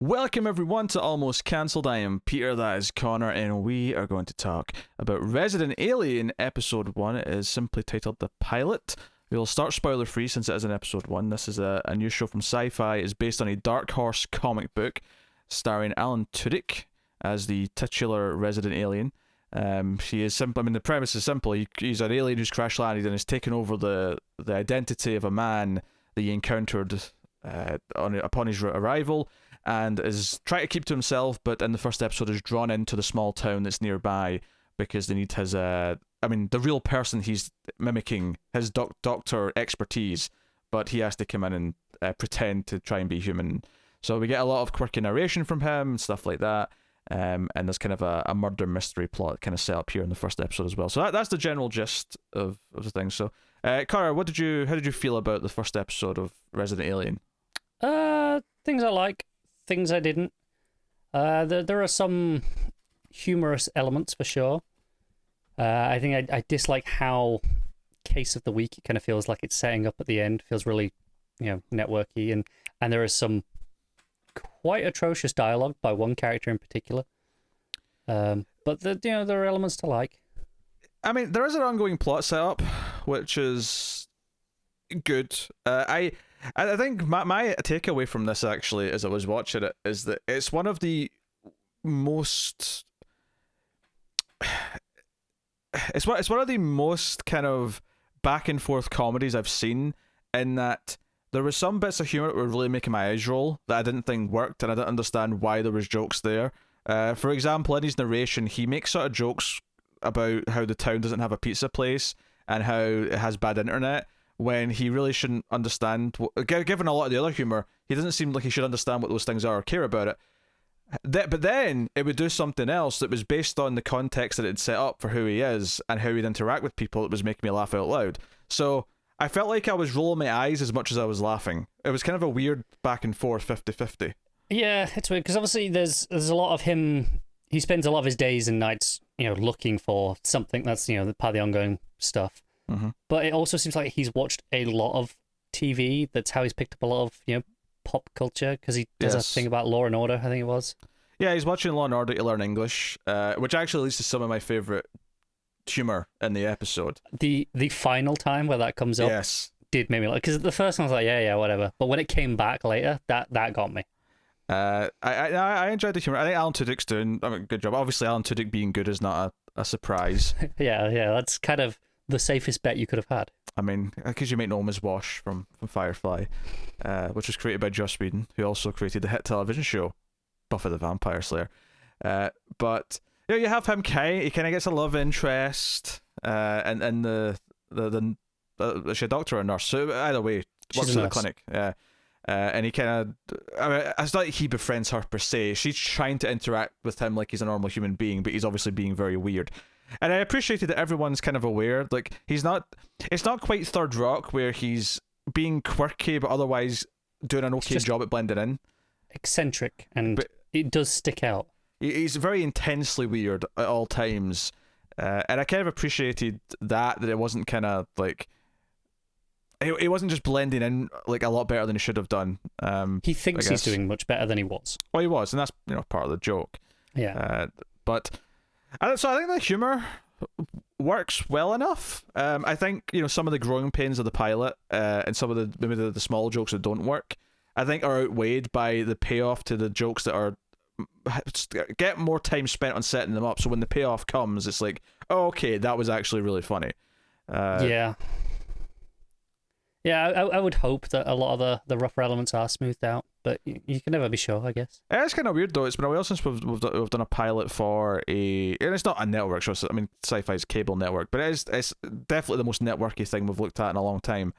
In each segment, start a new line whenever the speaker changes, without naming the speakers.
Welcome everyone to Almost Cancelled. I am Peter, that is Connor, and we are going to talk about Resident Alien Episode 1. It is simply titled The Pilot. We'll start spoiler free since it is in Episode 1. This is a new show from Sci-Fi. It's based on a Dark Horse comic book starring Alan Tudyk as the titular Resident Alien. She is simple. I mean, the premise is simple. He's an alien who's crash landed and has taken over the identity of a man that he encountered upon his arrival, and is trying to keep to himself, but in the first episode is drawn into the small town that's nearby because they need his the real person he's mimicking, his doctor expertise, but he has to come in and pretend to try and be human. So we get a lot of quirky narration from him and stuff like that, and there's kind of a murder mystery plot kind of set up here in the first episode as well. So that's the general gist of the thing. So Cara, how did you feel about the first episode of Resident Alien?
Things I like, things I didn't. There are some humorous elements for sure. I think I dislike how Case of the Week, it kind of feels like it's setting up at the end. Feels really, networky, and there is some quite atrocious dialogue by one character in particular. But there are elements to like.
I mean, there is an ongoing plot setup, which is good. I think my takeaway from this, actually, as I was watching it, is that it's one of the most it's one of the most kind of back and forth comedies I've seen, in that there were some bits of humor that were really making my eyes roll that I didn't think worked, and I didn't understand why there was jokes there. For example, in his narration, he makes sort of jokes about how the town doesn't have a pizza place and how it has bad internet, when he really shouldn't understand. Given a lot of the other humor, he doesn't seem like he should understand what those things are or care about it. But then it would do something else that was based on the context that it set up for who he is and how he'd interact with people. It was making me laugh out loud. So I felt like I was rolling my eyes as much as I was laughing. It was kind of a weird back and forth 50-50.
Yeah, it's weird because obviously there's a lot of him. He spends a lot of his days and nights, looking for something that's part of the ongoing stuff.
Mm-hmm.
But it also seems like he's watched a lot of TV. That's how he's picked up a lot of pop culture, because he does a thing about Law and Order, I think it was. Yeah,
he's watching Law and Order to learn English, which actually leads to some of my favourite humour in the episode.
The final time where that comes up, did make me like, because the first one was like yeah whatever, but when it came back later, that got me.
I enjoyed the humour. I think Alan Tudyk's doing a good job. Obviously, Alan Tudyk being good is not a surprise.
yeah, that's kind of the safest bet you could have had.
I mean, because you make Noma's Wash from Firefly, which was created by Joss Whedon, who also created the hit television show Buffy the Vampire Slayer. But you have him. He kind of gets a love interest, and the is she a doctor or a nurse? So either way, works at the clinic. Yeah. And he kind of, it's not like he befriends her per se. She's trying to interact with him like he's a normal human being, but he's obviously being very weird. And I appreciated that everyone's kind of aware. Like, it's not quite Third Rock, where he's being quirky but otherwise doing an okay job at blending in.
Eccentric, but it does stick out.
He's very intensely weird at all times. And I kind of appreciated that it wasn't kind of like, it wasn't just blending in like a lot better than he should have done.
He thinks he's doing much better than he was.
Well, he was, and that's part of the joke.
Yeah.
So I think the humor works well enough. I think some of the growing pains of the pilot and some of maybe the small jokes that don't work, I think, are outweighed by the payoff to the jokes that are get more time spent on setting them up. So when the payoff comes, it's like, oh, okay, that was actually really funny.
Yeah, I would hope that a lot of the rougher elements are smoothed out, but you can never be sure, I guess.
It's kind of weird, though. It's been a while since we've done a pilot for and it's not a network show. I mean, Sci-Fi's cable network, but it's definitely the most networky thing we've looked at in a long time.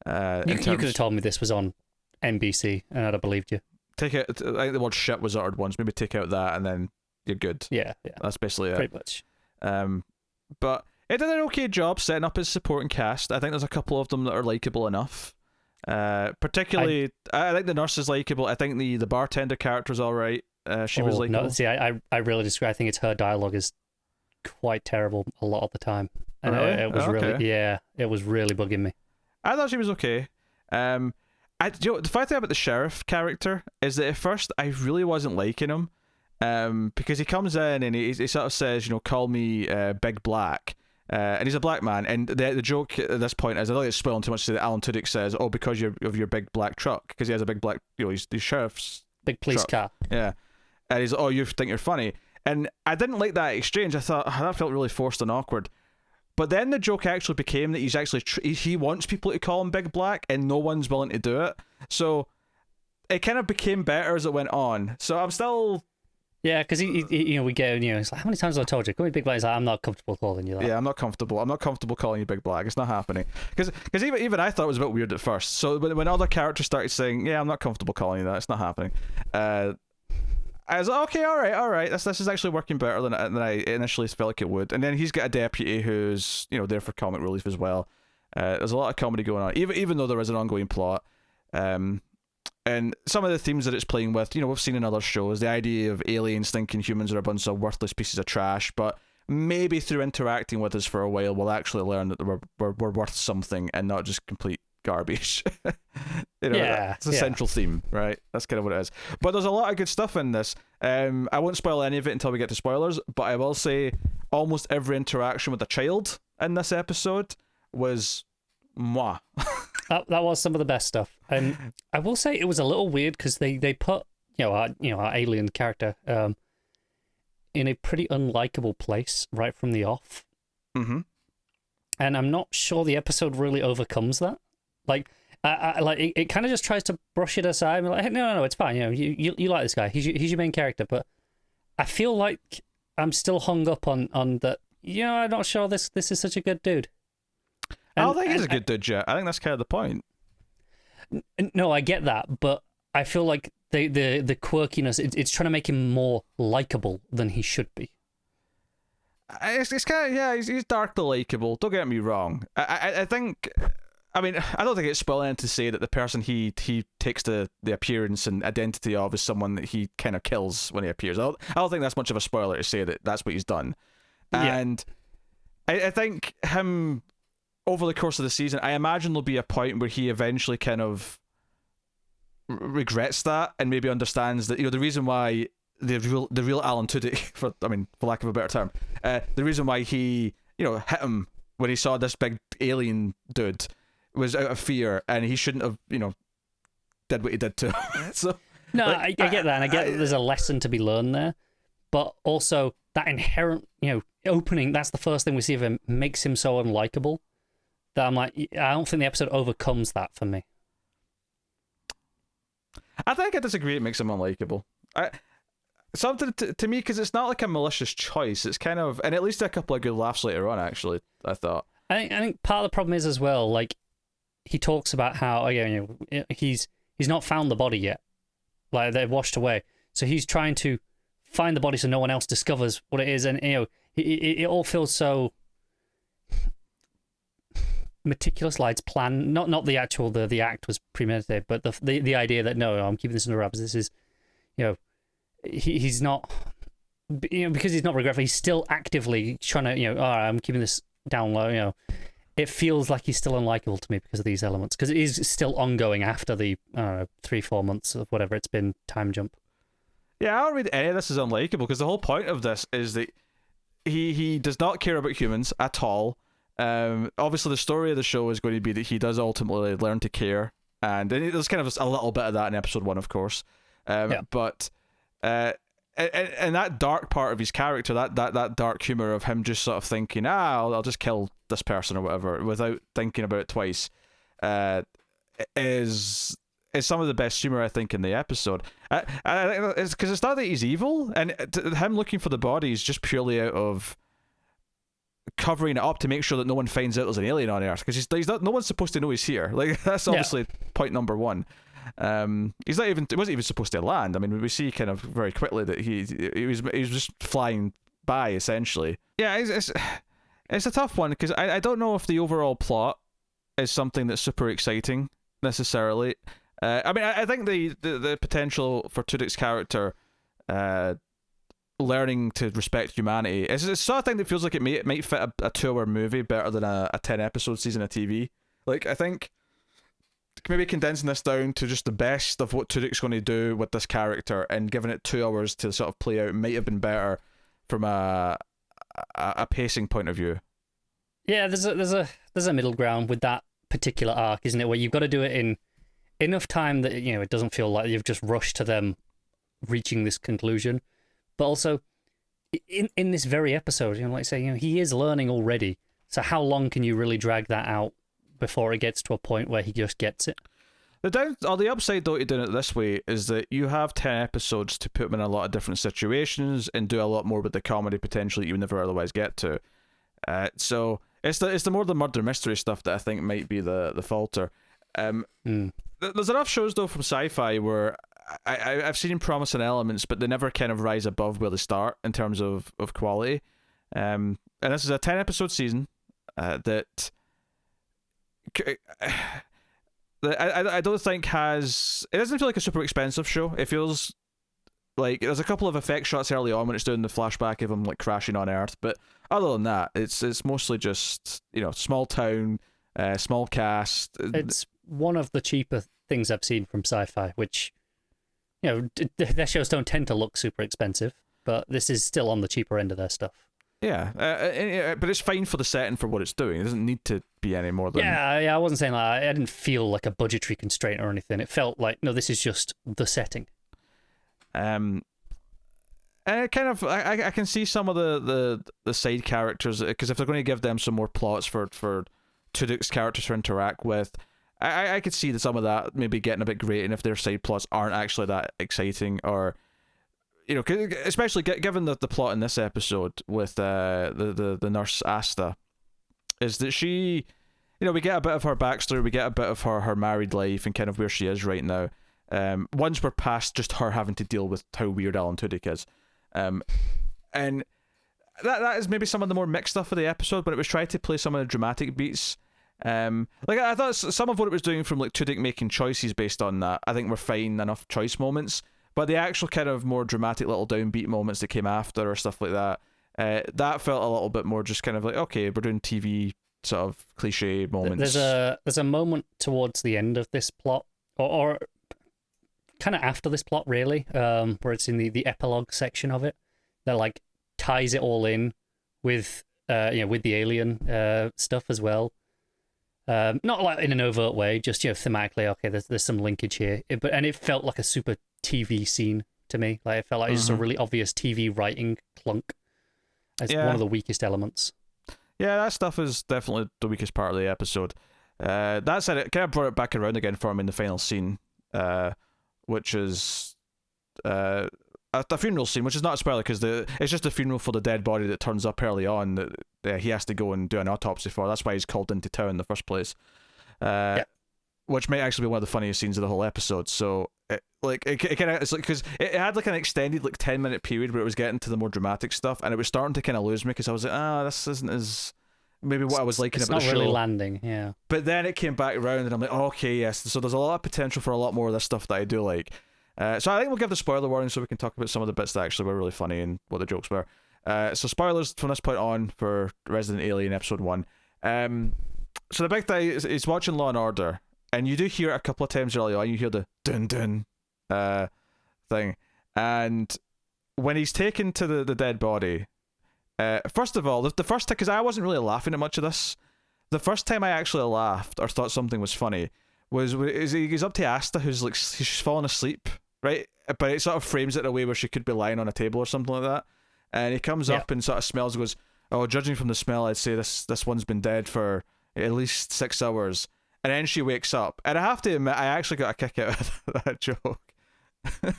You could have told me this was on NBC, and I'd have believed you.
I think the word shit was uttered once. Maybe take out that, and then you're good.
Yeah.
That's basically it.
Pretty much.
But it did an okay job setting up his supporting cast. I think there's a couple of them that are likable enough. Particularly, I think the nurse is likable. I think the bartender character's all right. She was likable.
No, see, I really disagree. I think her dialogue is quite terrible a lot of the time, and
really?
it was really, it was really bugging me.
I thought she was okay. The funny thing about the sheriff character is that at first I really wasn't liking him, because he comes in and he sort of says, call me Big Black, and he's a black man, and the joke at this point is, I don't think it's spoiling too much, that Alan Tudyk says, oh, because of your big black truck, because he has a big black, he's the sheriff's
big police
truck.
car.
Yeah, and he's, oh, you think you're funny, and I didn't like that exchange. I thought, that felt really forced and awkward. But then the joke actually became that he's actually he wants people to call him Big Black, and no one's willing to do it. So it kind of became better as it went on. So I'm still...
Yeah, because he we go, it's like, how many times have I told you? Call me Big Black. He's like, I'm not comfortable calling you that.
Yeah, I'm not comfortable. I'm not comfortable calling you Big Black. It's not happening. Because even I thought it was a bit weird at first. So when other characters started saying, yeah, I'm not comfortable calling you that, it's not happening. I was like, okay, all right. This is actually working better than I initially felt like it would. And then he's got a deputy who's there for comic relief as well. There's a lot of comedy going on, even though there is an ongoing plot. And some of the themes that it's playing with, we've seen in other shows. The idea of aliens thinking humans are a bunch of worthless pieces of trash, but maybe through interacting with us for a while, we'll actually learn that we're worth something and not just complete garbage. It's a central theme, right? That's kind of what it is. But there's a lot of good stuff in this. I won't spoil any of it until we get to spoilers, but I will say almost every interaction with a child in this episode was moi.
That was some of the best stuff. And I will say it was a little weird because they put our alien character in a pretty unlikable place right from the off.
Mm-hmm.
And I'm not sure the episode really overcomes that. Like, it kind of just tries to brush it aside. I'm like, hey, no, it's fine. You like this guy. He's your main character. But I feel like I'm still hung up on that. I'm not sure this is such a good dude.
I don't think he's a good dude yet. I think that's kind of the point.
No, I get that, but I feel like the quirkiness, it's trying to make him more likable than he should be.
It's kind of, he's darkly likable. Don't get me wrong. I think... I mean, I don't think it's spoiling to say that the person he takes the appearance and identity of is someone that he kind of kills when he appears. I don't think that's much of a spoiler to say that that's what he's done. And I think him, over the course of the season, I imagine there'll be a point where he eventually kind of regrets that and maybe understands that, the reason why the real Alan Tudyk, for lack of a better term, the reason why he, hit him when he saw this big alien dude was out of fear, and he shouldn't have, did what he did to him. So,
no, I get that, and I get that there's a lesson to be learned there, but also that inherent, opening, that's the first thing we see of him, makes him so unlikable that I'm like, I don't think the episode overcomes that for me.
I think I disagree. It makes him unlikable. Something to me, because it's not like a malicious choice. It's kind of, and at least a couple of good laughs later on. Actually, I thought.
I think part of the problem is as well, like, he talks about how he's not found the body yet, like they've washed away, so he's trying to find the body so no one else discovers what it is, and it all feels so meticulous, like it's planned. Not the actual the act was premeditated, but the idea that no, I'm keeping this under wraps. This is, he's not, because he's not regretful. He's still actively trying to, all right, I'm keeping this down low. It feels like he's still unlikable to me because of these elements, because it is still ongoing after the 3-4 months of whatever it's been time jump.
Yeah, I don't read any of this as unlikable, because the whole point of this is that he does not care about humans at all. Obviously, the story of the show is going to be that he does ultimately learn to care, and there's kind of a little bit of that in episode 1, of course. But and that dark part of his character, that dark humor of him just sort of thinking, I'll just kill this person or whatever without thinking about it twice, is some of the best humor I think in the episode. I think it's because it's not that he's evil, and him looking for the body is just purely out of covering it up to make sure that no one finds out there's an alien on Earth, because he's not, no one's supposed to know he's here. Like, that's obviously point number one. He wasn't even supposed to land. I mean, we see kind of very quickly that he was just flying by, essentially. Yeah, it's a tough one, because I don't know if the overall plot is something that's super exciting necessarily. I mean, I think the potential for Tudyk's character learning to respect humanity is the sort of thing that feels like it might fit a 2-hour movie better than a 10-episode season of TV. Like, I think maybe condensing this down to just the best of what Tudyk's going to do with this character and giving it 2 hours to sort of play out might have been better from a pacing point of view.
Yeah, there's a middle ground with that particular arc, isn't it? Where you've got to do it in enough time that it doesn't feel like you've just rushed to them reaching this conclusion, but also in this very episode, like I say, he is learning already. So how long can you really drag that out before it gets to a point where he just gets it?
The upside though to doing it this way is that you have 10 episodes to put him in a lot of different situations and do a lot more with the comedy potential that you would never otherwise get to. So it's the more the murder mystery stuff that I think might be the falter. There's enough shows though from Sci-Fi where I've seen promising elements, but they never kind of rise above where they start in terms of quality. And this is a 10 episode season that I don't think has... It doesn't feel like a super expensive show. It feels like there's a couple of effect shots early on when it's doing the flashback of him like crashing on Earth, but other than that, it's mostly just small town, small cast.
It's one of the cheaper things I've seen from Sci-Fi, which their shows don't tend to look super expensive, but this is still on the cheaper end of their stuff.
Yeah, but it's fine for the setting for what it's doing. It doesn't need to be any more than...
Yeah, I wasn't saying that. I didn't feel like a budgetary constraint or anything. It felt like, no, this is just the setting.
And it kind of... I can see some of the side characters, because if they're going to give them some more plots for Tudyk's characters to interact with, I could see that some of that maybe getting a bit grating if their side plots aren't actually that exciting, or... especially given the plot in this episode with the nurse Asta, is that she, we get a bit of her backstory, we get a bit of her married life and kind of where she is right now. Once we're past just her having to deal with how weird Alan Tudyk is, and that is maybe some of the more mixed stuff of the episode, but it was trying to play some of the dramatic beats. I thought some of what it was doing from like Tudyk making choices based on that, I think were fine enough choice moments. But the actual kind of more dramatic little downbeat moments that came after or stuff like that, that felt a little bit more just kind of like, okay, we're doing TV sort of cliche moments.
There's a moment towards the end of this plot, or kind of after this plot really, where it's in the epilogue section of it, that like ties it all in with with the alien stuff as well. Not like in an overt way, just thematically. Okay, there's some linkage here, and it felt like a super TV scene to me. Like it felt like just a really obvious TV writing clunk. It's one of the weakest elements.
Yeah, that stuff is definitely the weakest part of the episode. That said, it kind of brought it back around again for me in the final scene, which is a funeral scene, which is not a spoiler because it's just a funeral for the dead body that turns up early on that he has to go and do an autopsy for. That's why he's called into town in the first place. Which might actually be one of the funniest scenes of the whole episode. So it's like because it had like an extended 10-minute period where it was getting to the more dramatic stuff, and it was starting to kind of lose me because I was like, this isn't as maybe what I was liking about the show.
It's not really landing, yeah.
But then it came back around, and I'm like, okay, yes. So there's a lot of potential for a lot more of this stuff that I do like. So I think we'll give the spoiler warning so we can talk about some of the bits that actually were really funny and what the jokes were. So spoilers from this point on for Resident Alien Episode 1. So the big thing is he's watching Law & Order, and you do hear it a couple of times early on. You hear the dun-dun thing. And when he's taken to the dead body, first of all, the first time, because I wasn't really laughing at much of this, the first time I actually laughed or thought something was funny was he's up to Asta, who's like, she's fallen asleep, right? But it sort of frames it in a way where she could be lying on a table or something like that. And he comes up and sort of smells and goes, oh, judging from the smell, I'd say this one's been dead for at least 6 hours. And then she wakes up. And I have to admit, I actually got a kick out of that joke.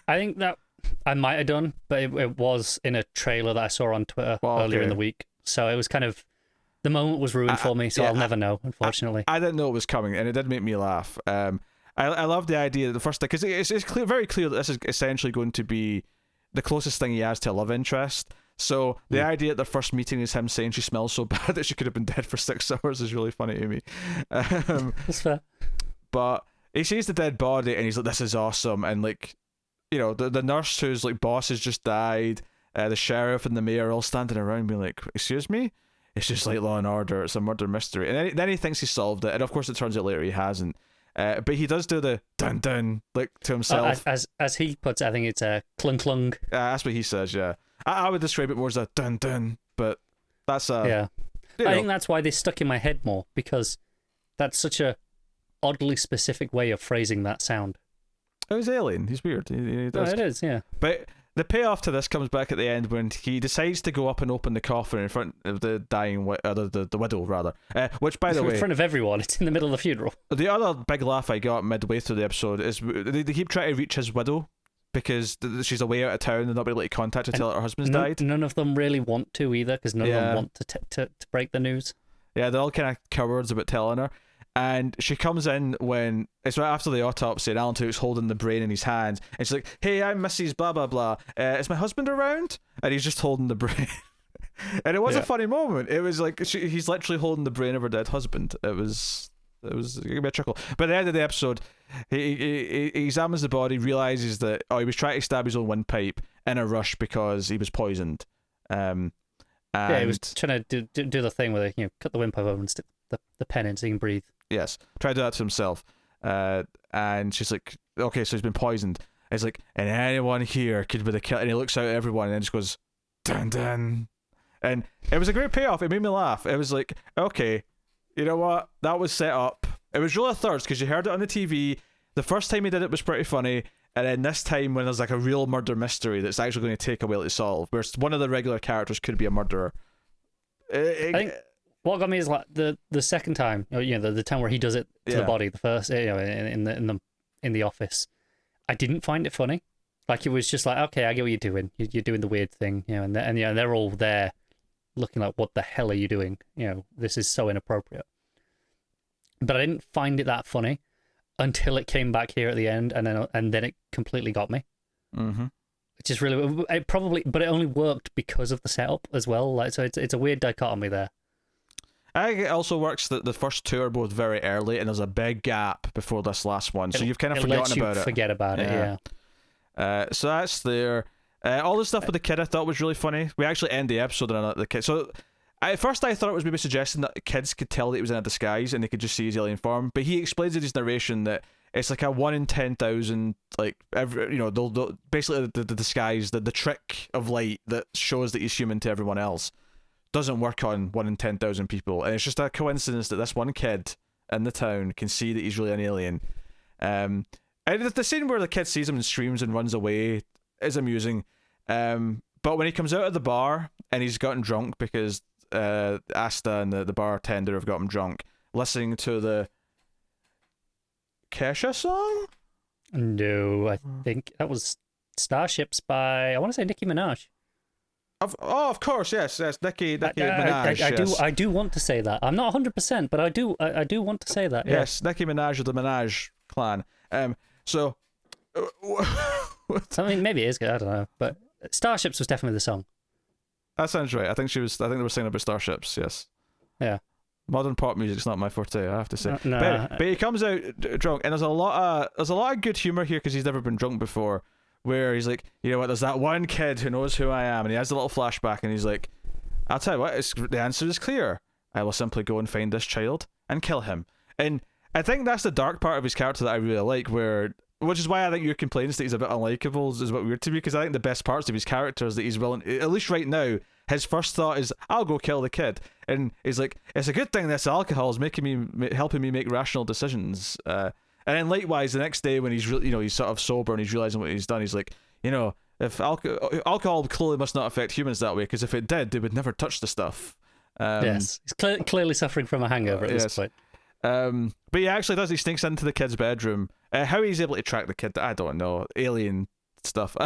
I think that I might have done, but it was in a trailer that I saw on Twitter earlier in the week. So it was kind of, the moment was ruined for me, so I'll never know, unfortunately.
I didn't know it was coming, and it did make me laugh. I love the idea that the first thing, because it's very clear that this is essentially going to be the closest thing he has to a love interest. So the idea that their first meeting is him saying she smells so bad that she could have been dead for 6 hours is really funny to me.
That's fair.
But he sees the dead body and he's like, this is awesome. And like, the nurse whose like boss has just died, the sheriff and the mayor all standing around being like, excuse me? It's just like Law & Order, it's a murder mystery. And then he thinks he solved it, and of course it turns out later he hasn't. But he does do the dun dun like to himself.
As he puts it, I think it's a clung clung.
That's what he says. Yeah, I would describe it more as a dun dun, but that's
yeah. I think that's why they stuck in my head more, because that's such a oddly specific way of phrasing that sound.
Oh, he's alien. He's weird. He does.
Oh, it is, yeah.
But the payoff to this comes back at the end when he decides to go up and open the coffin in front of the dying, the widow rather. Which, by the way,
in front of everyone, it's in the middle of the funeral.
The other big laugh I got midway through the episode is they keep trying to reach his widow because she's away out of town and not be able to contact her until her husband's died.
None of them really want to either, because none of them want to break the news. Yeah,
they're all kind of cowards about telling her. And she comes in when it's right after the autopsy, and Alan Tudyk's holding the brain in his hands, and she's like, "Hey, I'm Mrs. Blah blah blah. Is my husband around?" And he's just holding the brain. And it was a funny moment. It was like he's literally holding the brain of her dead husband. It gave me a chuckle. But at the end of the episode, he examines the body, realizes that he was trying to stab his own windpipe in a rush because he was poisoned. And
he was trying to do the thing where they cut the windpipe over and stick the pen in so he can breathe.
Yes, tried to do that to himself. And she's like, "Okay, so he's been poisoned." And he's like, "And anyone here could be the killer." And he looks out at everyone and then just goes, "Dun dun." And it was a great payoff. It made me laugh. It was like, okay, you know what? That was set up. It was really a thirst because you heard it on the TV. The first time he did it was pretty funny. And then this time when there's like a real murder mystery that's actually going to take a while to solve, where one of the regular characters could be a murderer.
I think what got me is like the second time, the time where he does it to the body, the first, in the office. I didn't find it funny. Like, it was just like, okay, I get what you're doing. You're doing the weird thing, and they're all there looking like, what the hell are you doing? This is so inappropriate. But I didn't find it that funny until it came back here at the end, and then it completely got me.
Mm-hmm.
Which is really, but it only worked because of the setup as well. Like, so it's a weird dichotomy there.
I think it also works that the first two are both very early, and there's a big gap before this last one, so you've kind of forgotten about it.
Forget about it, yeah.
So that's there. All the stuff with the kid I thought was really funny. We actually end the episode on the kid. So at first I thought it was maybe suggesting that kids could tell that he was in a disguise and they could just see his alien form. But he explains in his narration that it's like a 1 in 10,000, like they'll basically the disguise, the trick of light that shows that he's human to everyone else doesn't work on 1 in 10,000 people, and it's just a coincidence that this one kid in the town can see that he's really an alien. And the scene where the kid sees him and screams and runs away is amusing. But when he comes out of the bar and he's gotten drunk because Asta and the bartender have got him drunk, listening to the Kesha song?
No, I think that was Starships by, I want to say, Nicki Minaj.
Of course, yes, Nicki Minaj.
I do want to say that. I'm not 100%, but I do want to say that.
Yes, Nicki Minaj of the Minaj clan. So,
I mean, maybe it is good. I don't know, but Starships was definitely the song.
That sounds right. I think they were singing about starships. Yes.
Yeah.
Modern pop music's not my forte, I have to say.
No.
But he comes out drunk, and there's a lot of good humor here because he's never been drunk before. Where he's like, you know what? There's that one kid who knows who I am, and he has a little flashback, and he's like, "I'll tell you what, the answer is clear. I will simply go and find this child and kill him." And I think that's the dark part of his character that I really like, which is why I think your complaints that he's a bit unlikable is a bit weird to me, because I think the best parts of his character is that he's willing, at least right now, his first thought is, "I'll go kill the kid," and he's like, "It's a good thing this alcohol is helping me make rational decisions." And then likewise, the next day when he's really, he's sort of sober and he's realizing what he's done, he's like, if alcohol clearly must not affect humans that way, because if it did, they would never touch the stuff.
Yes, he's clearly suffering from a hangover at this point.
But he actually does. He sneaks into the kid's bedroom. How he's able to track the kid, I don't know, alien stuff.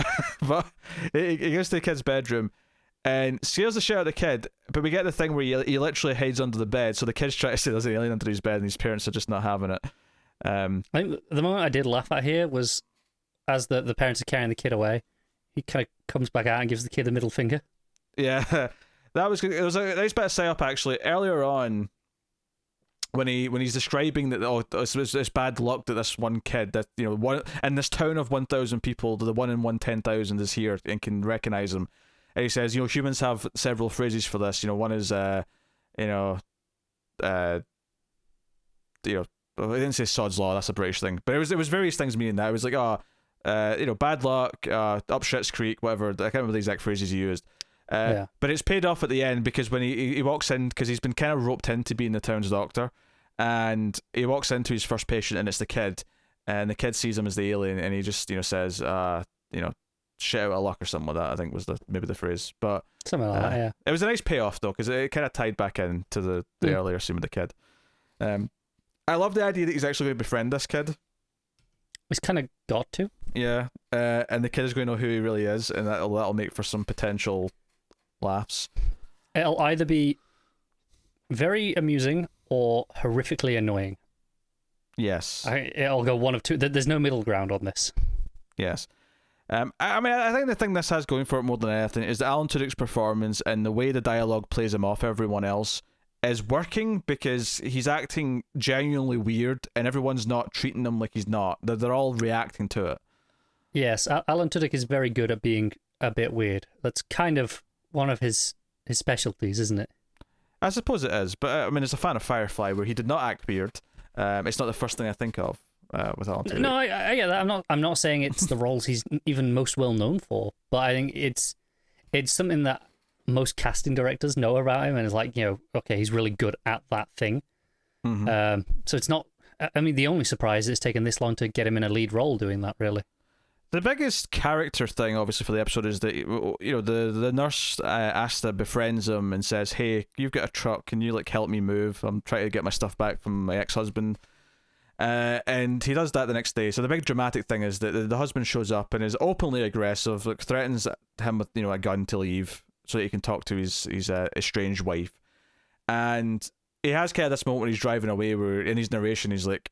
But he goes to the kid's bedroom and scares the shit out of the kid. But we get the thing where he literally hides under the bed, so the kid's trying to say there's an alien under his bed, and his parents are just not having it.
I think the moment I did laugh at here was as the parents are carrying the kid away, he kind of comes back out and gives the kid the middle finger. Yeah,
that was good. It was a nice bit of setup actually. Earlier on, when he's describing that it's bad luck that this one kid that one in this town of 1,000 people, the 1 in 10,000 is here and can recognize him, and he says humans have several phrases for this. One is I didn't say sod's law. That's a British thing, but it was various things meaning that. It was like, bad luck, up shit's creek, whatever. I can't remember the exact phrases he used. But it's paid off at the end because when he walks in, because he's been kind of roped into being the town's doctor, and he walks into his first patient and it's the kid, and the kid sees him as the alien, and he just says shit out of luck or something like that, I think was maybe the phrase. But
something like that, yeah.
It was a nice payoff though, because it kind of tied back in to the earlier scene with the kid. I love the idea that he's actually going to befriend this kid.
He's kind of got to.
Yeah, and the kid is going to know who he really is, and that'll make for some potential laughs.
It'll either be very amusing or horrifically annoying.
Yes.
It'll go one of two. There's no middle ground on this.
Yes. I think the thing this has going for it more than anything is that Alan Tudyk's performance and the way the dialogue plays him off everyone else is working, because he's acting genuinely weird and everyone's not treating him like he's not. They're all reacting to it.
Yes, Alan Tudyk is very good at being a bit weird. That's kind of one of his specialties, isn't it?
I suppose it is, but I mean, as a fan of Firefly, where he did not act weird, it's not the first thing I think of with Alan Tudyk.
No, I get that. I'm not saying it's the roles he's even most well known for, but I think it's something that most casting directors know about him, and it's like, okay, he's really good at that thing. Mm-hmm. So it's not. I mean, the only surprise is it's taken this long to get him in a lead role doing that, really.
The biggest character thing, obviously, for the episode is that the nurse Asta befriends him and says, "Hey, you've got a truck. Can you help me move? I'm trying to get my stuff back from my ex-husband." And he does that the next day. So the big dramatic thing is that the husband shows up and is openly aggressive, threatens him with a gun to leave so that he can talk to his estranged wife. And he has kind of this moment when he's driving away where in his narration he's like,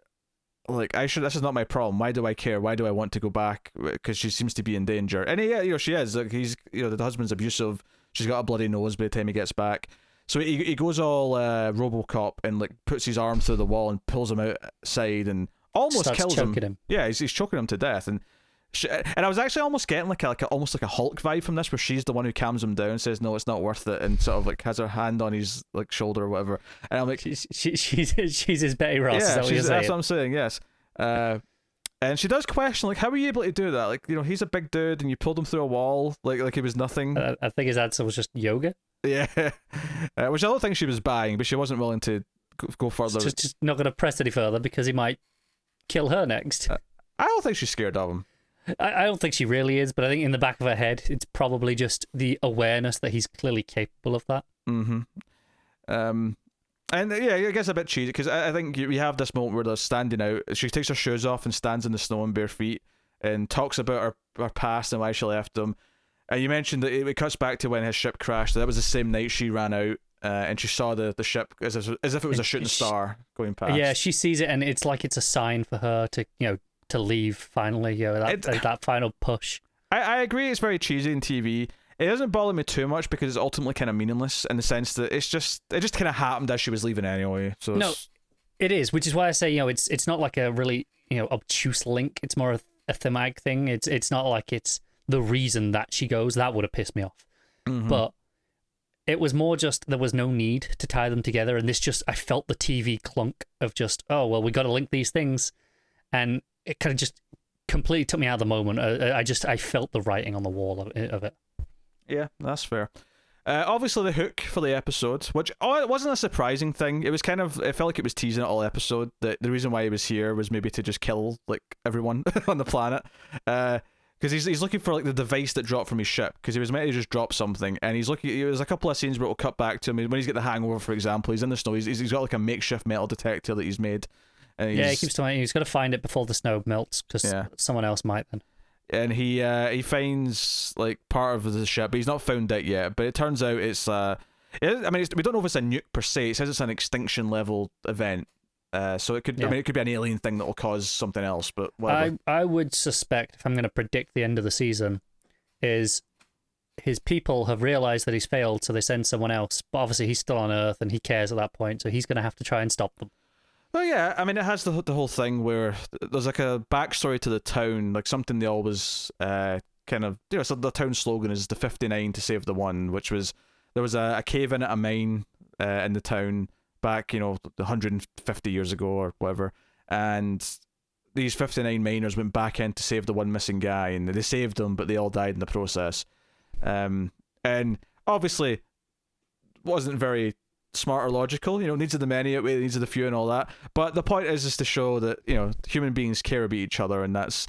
this is not my problem. Why do I care? Why do I want to go back? Because she seems to be in danger. And she is. He's the husband's abusive. She's got a bloody nose by the time he gets back. So he goes all RoboCop and puts his arm through the wall and pulls him outside and almost
starts
kills
choking
him. Yeah, he's choking him to death. And I was actually almost getting almost like a Hulk vibe from this, where she's the one who calms him down, says no, it's not worth it, and sort of has her hand on his shoulder or whatever. And I'm like,
she's his Betty Ross.
Yeah,
is
that's what I'm saying. Yes. And she does question, how are you able to do that? He's a big dude and you pulled him through a wall like he was nothing.
I think his answer was just yoga.
Yeah. Which I don't think she was buying, but she wasn't willing to go further.
Just not going to press any further because he might kill her next.
I don't think she's scared of him.
I don't think she really is, but I think in the back of her head, it's probably just the awareness that he's clearly capable of that.
Mm-hmm. And yeah, I guess a bit cheesy, because I think we have this moment where they're standing out. She takes her shoes off and stands in the snow in bare feet and talks about her past and why she left him. And you mentioned that it cuts back to when his ship crashed. That was the same night she ran out, and she saw the ship as if it was a shooting star going past.
Yeah, she sees it, and it's like it's a sign for her to to leave finally. That final push.
I agree. It's very cheesy in TV. It doesn't bother me too much because it's ultimately kind of meaningless in the sense that it just kind of happened as she was leaving anyway. So
no, it is, which is why I say it's not like a really obtuse link. It's more a thematic thing. It's not like it's the reason that she goes. That would have pissed me off. Mm-hmm. But it was more just there was no need to tie them together, and I felt the TV clunk of just we got to link these things, and it kind of just completely took me out of the moment. I felt the writing on the wall of it.
Yeah, that's fair. Obviously, the hook for the episode, which it wasn't a surprising thing. It felt like it was teasing it all episode. That the reason why he was here was maybe to just kill everyone on the planet. Because he's looking for the device that dropped from his ship. Because he was meant to just drop something, and he's looking. There's a couple of scenes where it'll cut back to him when he's got the hangover, for example. He's in the snow. He's got a makeshift metal detector that he's made. And
he keeps telling he's got to find it before the snow melts because someone else might then.
And he finds part of the ship, but he's not found it yet. But it turns out it's we don't know if it's a nuke per se. It says it's an extinction level event. So it could it could be an alien thing that will cause something else. But whatever.
I would suspect, if I'm going to predict the end of the season, is his people have realized that he's failed, so they send someone else. But obviously he's still on Earth and he cares at that point, so he's going to have to try and stop them.
Well, yeah, it has the whole thing where there's a backstory to the town, something they always so the town slogan is the 59 to save the one, which was there was a cave in at a mine in the town back 150 years ago or whatever, and these 59 miners went back in to save the one missing guy, and they saved them, but they all died in the process. And obviously wasn't very smart or logical. Needs of the many outweigh the needs of the few and all that. But the point is just to show that human beings care about each other, and it's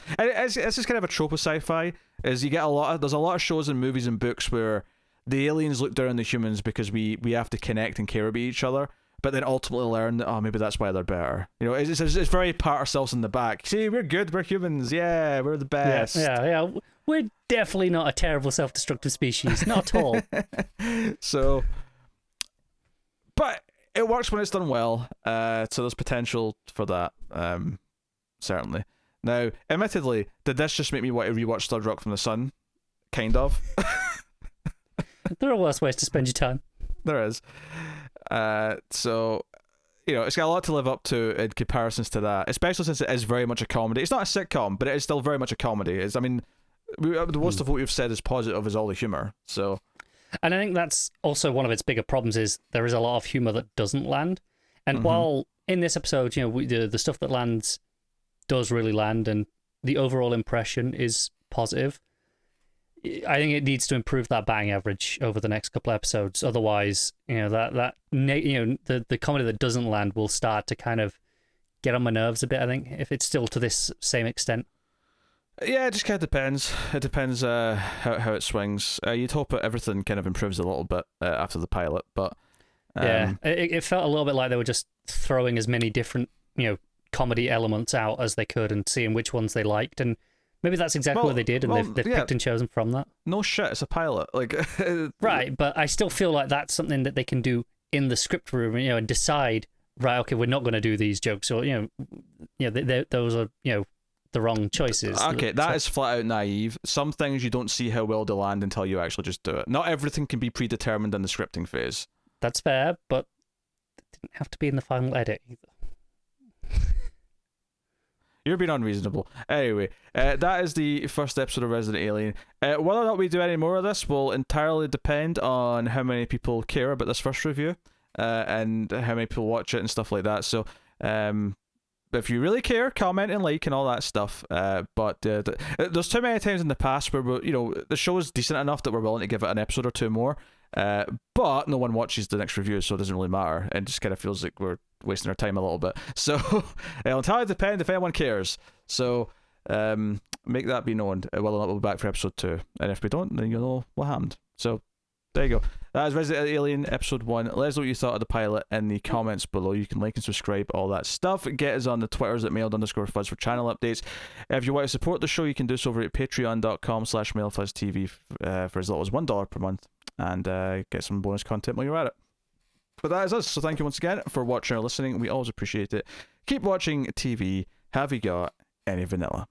just kind of a trope of sci-fi. Is you get there's a lot of shows and movies and books where the aliens look down on the humans because we have to connect and care about each other, but then ultimately learn that maybe that's why they're better. It's very pat ourselves in the back. See, we're good. We're humans. Yeah, we're the best.
Yeah. We're definitely not a terrible self-destructive species. Not at all.
So. But it works when it's done well, so there's potential for that, certainly. Now, admittedly, did this just make me want to rewatch Third Rock from the Sun? Kind of.
There are worse ways to spend your time.
There is. So, it's got a lot to live up to in comparisons to that, especially since it is very much a comedy. It's not a sitcom, but it is still very much a comedy. The most of what we've said is positive is all the humor, so...
And I think that's also one of its bigger problems is there is a lot of humor that doesn't land. And while in this episode, the stuff that lands does really land and the overall impression is positive, I think it needs to improve that batting average over the next couple of episodes. Otherwise, the comedy that doesn't land will start to kind of get on my nerves a bit, I think, if it's still to this same extent.
Yeah, it just kind of depends. It depends how it swings. You'd hope that everything kind of improves a little bit after the pilot, but...
yeah, it felt a little bit like they were just throwing as many different, comedy elements out as they could and seeing which ones they liked, and maybe that's exactly what they did, and they've picked and chosen from that.
No shit, it's a pilot.
Right, but I still feel like that's something that they can do in the script room, and decide, right, okay, we're not going to do these jokes, or, those are, the wrong choices.
Okay, that is flat out naive. Some things you don't see how well they land until you actually just do it. Not everything can be predetermined in the scripting phase.
That's fair, but it didn't have to be in the final edit either.
You're being unreasonable. Anyway, that is the first episode of Resident Alien. Whether or not we do any more of this will entirely depend on how many people care about this first review, and how many people watch it and stuff like that. So, if you really care, comment and like and all that stuff. But there's too many times in the past where the show is decent enough that we're willing to give it an episode or two more. But no one watches the next review, so it doesn't really matter. It just kind of feels like we're wasting our time a little bit. So it'll entirely depend if anyone cares. So make that be known whether or not we'll be back for episode 2. And if we don't, then you'll know what happened. So there you go. That is Resident Alien episode 1. Let us know what you thought of the pilot in the comments below. You can like and subscribe, all that stuff. Get us on the Twitters at mailed_fuzz for channel updates. If you want to support the show, you can do so over at patreon.com/mailfuzztv for as little as $1 per month, and get some bonus content while you're at it. But that is us. So thank you once again for watching or listening. We always appreciate it. Keep watching TV. Have you got any vanilla?